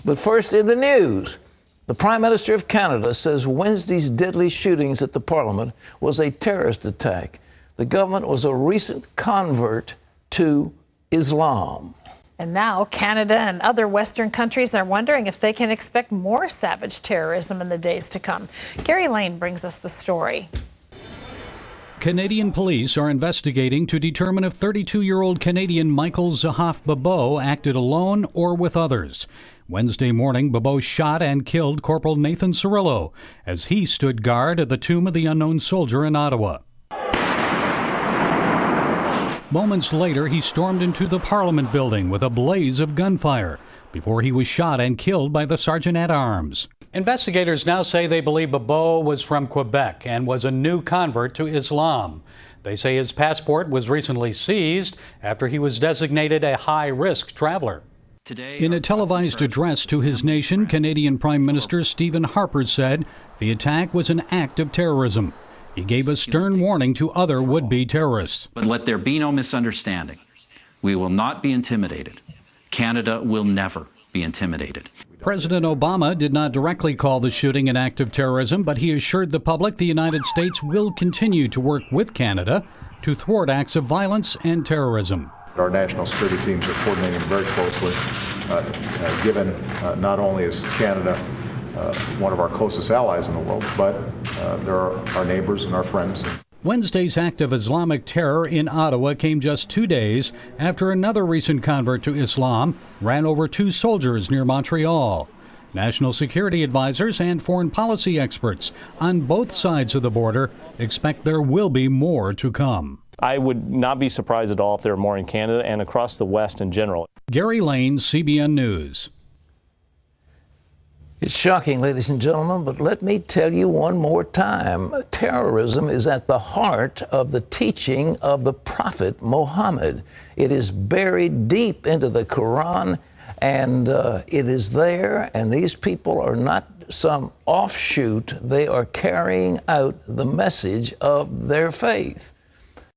But first in the news, the Prime Minister of Canada says Wednesday's deadly shootings at the Parliament was a terrorist attack. The government was a recent convert to Islam. And now Canada and other Western countries are wondering if they can expect more savage terrorism in the days to come. Gary Lane brings us the story. Canadian police are investigating to determine if 32-year-old Canadian Michael Zahaf Babeau acted alone or with others. Wednesday morning, Babeau shot and killed Corporal Nathan Cirillo as he stood guard at the tomb of the unknown soldier in Ottawa. Moments later, he stormed into the Parliament building with a blaze of gunfire before he was shot and killed by the sergeant-at-arms. Investigators now say they believe Babeau was from Quebec and was a new convert to Islam. They say his passport was recently seized after he was designated a high-risk traveler. In a televised address to his nation, Canadian Prime Minister Stephen Harper said the attack was an act of terrorism. He gave a stern warning to other would-be terrorists. But let there be no misunderstanding. We will not be intimidated. Canada will never be intimidated. President Obama did not directly call the shooting an act of terrorism, but he assured the public the United States will continue to work with Canada to thwart acts of violence and terrorism. Our national security teams are coordinating very closely, given not only is Canada one of our closest allies in the world, but there are our neighbors and our friends. Wednesday's act of Islamic terror in Ottawa came just 2 days after another recent convert to Islam ran over 2 soldiers near Montreal. National security advisors and foreign policy experts on both sides of the border expect there will be more to come. I would not be surprised at all if there are more in Canada and across the West in general. Gary Lane, CBN News. It's shocking, ladies and gentlemen, but let me tell you one more time. Terrorism is at the heart of the teaching of the Prophet Muhammad. It is buried deep into the Quran, and it is there, and these people are not some offshoot. They are carrying out the message of their faith.